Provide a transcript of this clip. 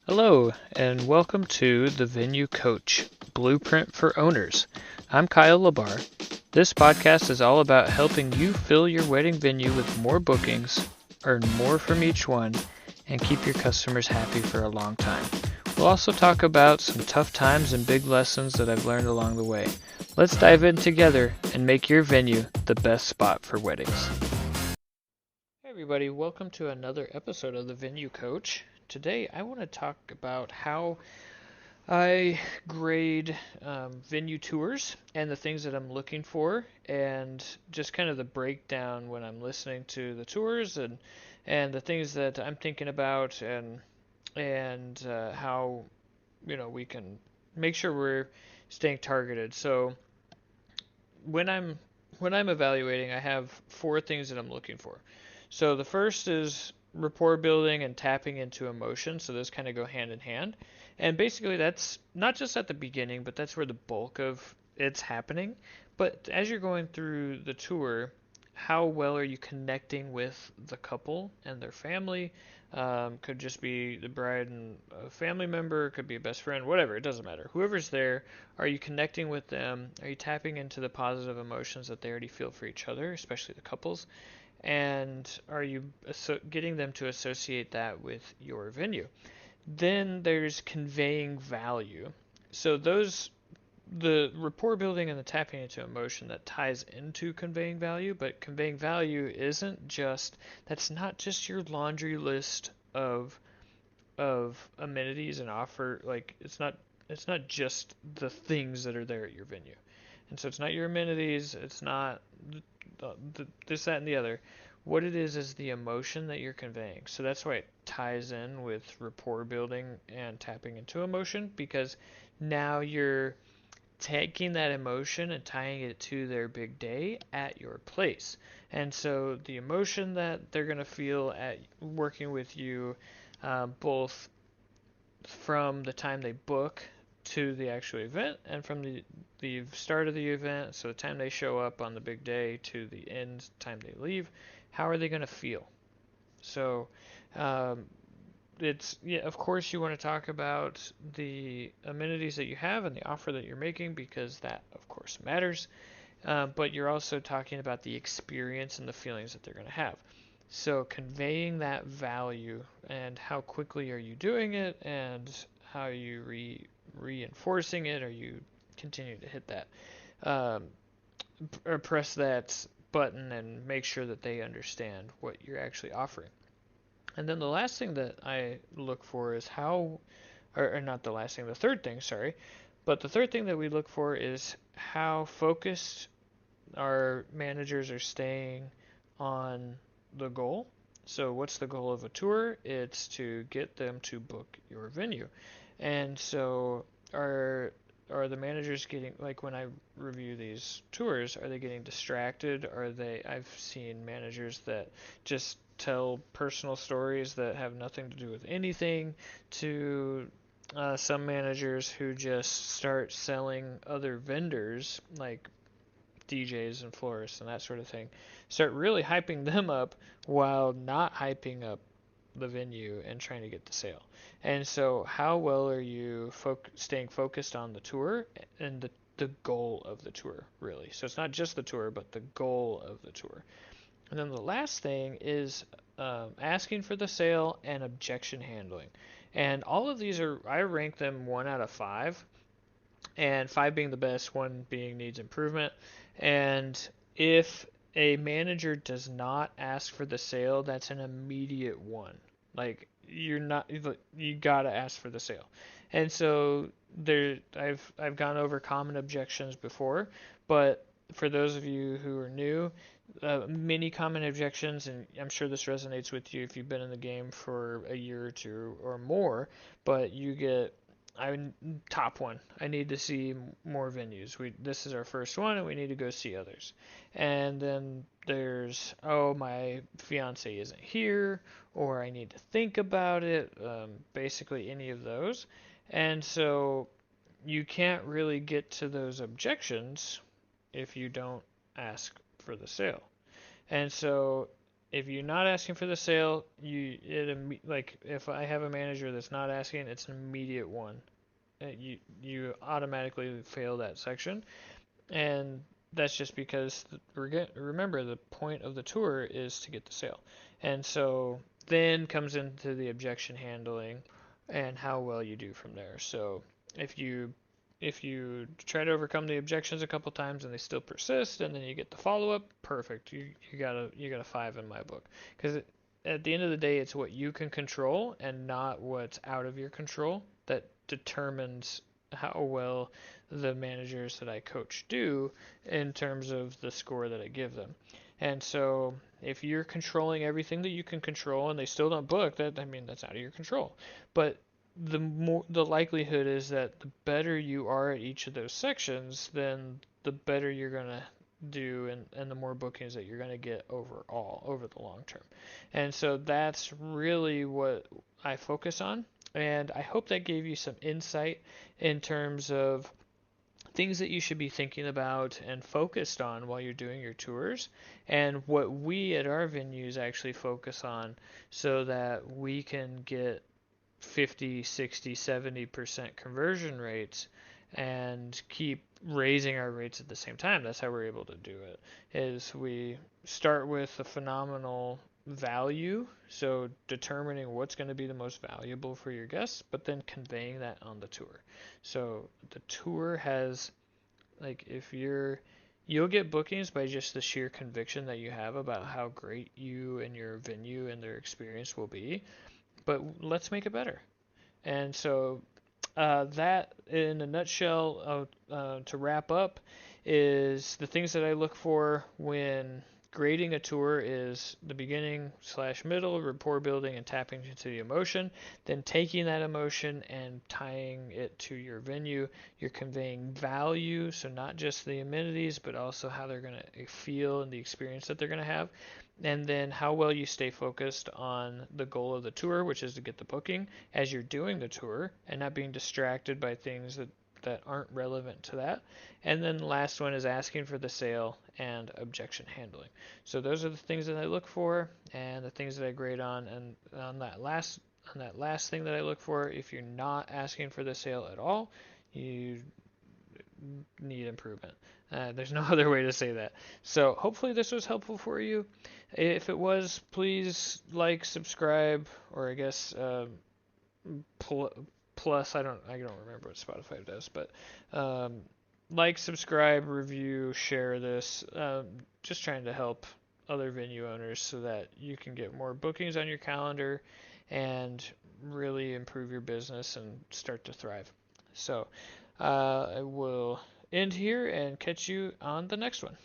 Hello, and welcome to the Venue Coach Blueprint for Owners. I'm Kyle Labar. This podcast is all about helping you fill your wedding venue with more bookings, earn more from each one, and keep your customers happy for a long time. We'll also talk about some tough times and big lessons that I've learned along the way. Let's dive in together and make your venue the best spot for weddings. Hey everybody, welcome to another episode of the Venue Coach. Today I want to talk about how I grade venue tours and the things that I'm looking for, and just kind of the breakdown when I'm listening to the tours and the things that I'm thinking about and how we can make sure we're staying targeted. So when I'm when I'm evaluating, I have four things that I'm looking for. So the first is rapport building and tapping into emotion. So those kind of go hand in hand. And basically that's not just at the beginning, but that's where the bulk of it's happening. But as you're going through the tour, how well are you connecting with the couple and their family? Could just be the bride and a family member, could be a best friend, whatever, it doesn't matter. Whoever's there, are you connecting with them? Are you tapping into the positive emotions that they already feel for each other, especially the couples? And are you getting them to associate that with your venue? Then there's conveying value. So the rapport building and the tapping into emotion, that ties into conveying value, but conveying value isn't just, that's not just your laundry list of amenities and offer. Like, it's not just the things that are there at your venue. And so it's not your amenities, it's not this, that, and the other. What it is the emotion that you're conveying. So that's why it ties in with rapport building and tapping into emotion, because now you're taking that emotion and tying it to their big day at your place. And so the emotion that they're going to feel at working with you, both from the time they book to the actual event and from the start of the event, so the time they show up on the big day to the end time they leave, how are they going to feel? So um, it's, yeah, of course you want to talk about the amenities that you have and the offer that you're making, because that of course matters. But you're also talking about the experience and the feelings that they're going to have. So conveying that value, and how quickly are you doing it, and how are you reinforcing it, or you continue to hit that, um, or press that button and make sure that they understand what you're actually offering. And then the last thing that I look for is how, or not the last thing, the third thing, sorry, but the third thing that we look for is how focused our managers are staying on the goal. So, what's the goal of a tour? It's to get them to book your venue. And so, are the managers getting, like, when I review these tours, are they getting distracted? Are they, I've seen managers that just tell personal stories that have nothing to do with anything, to some managers who just start selling other vendors, like DJs and florists and that sort of thing, start really hyping them up while not hyping up the venue and trying to get the sale. And so, how well are you staying focused on the tour and the goal of the tour, really? So, it's not just the tour, but the goal of the tour. And then the last thing is asking for the sale and objection handling. And all of these are, I rank them 1 out of 5, and 5 being the best, 1 being needs improvement. And if a manager does not ask for the sale, that's an immediate 1. Like, you gotta ask for the sale. And so I've gone over common objections before, but for those of you who are new, many common objections, and I'm sure this resonates with you if you've been in the game for a year or two or more, but you get, I top one. I need to see more venues. This is our first one, and we need to go see others. And then there's, oh, my fiance isn't here, or I need to think about it. Basically, any of those. And so you can't really get to those objections if you don't ask for the sale. And so if you're not asking for the sale, like if I have a manager that's not asking, it's an immediate one. You automatically fail that section, and that's just because remember the point of the tour is to get the sale, and so then comes into the objection handling and how well you do from there. So if you if you try to overcome the objections a couple times and they still persist, and then you get the follow up, perfect. You got a 5 in my book, because at the end of the day, it's what you can control and not what's out of your control that determines how well the managers that I coach do in terms of the score that I give them. And so if you're controlling everything that you can control and they still don't book, that I mean that's out of your control. But the likelihood is that the better you are at each of those sections, then the better you're gonna do, and the more bookings that you're gonna get overall over the long term. And so that's really what I focus on. And I hope that gave you some insight in terms of things that you should be thinking about and focused on while you're doing your tours, and what we at our venues actually focus on so that we can get 50, 60, 70% conversion rates and keep raising our rates at the same time. That's how we're able to do it. Is we start with a phenomenal value, so determining what's going to be the most valuable for your guests, but then conveying that on the tour. So the tour has, like, if you'll get bookings by just the sheer conviction that you have about how great you and your venue and their experience will be, but let's make it better. And so that, in a nutshell, to wrap up, is the things that I look for when grading a tour is the beginning slash middle, rapport building, and tapping into the emotion. Then taking that emotion and tying it to your venue. You're conveying value, so not just the amenities, but also how they're going to feel and the experience that they're going to have. And then how well you stay focused on the goal of the tour, which is to get the booking as you're doing the tour and not being distracted by things that aren't relevant to that. And then the last one is asking for the sale and objection handling. So those are the things that I look for and the things that I grade on. And on that last thing that I look for, if you're not asking for the sale at all, you need improvement. There's no other way to say that. So hopefully this was helpful for you. If it was, please like, subscribe, or I guess plus I don't remember what Spotify does, but um, like, subscribe, review, share this. Just trying to help other venue owners so that you can get more bookings on your calendar and really improve your business and start to thrive. So I will end here and catch you on the next one.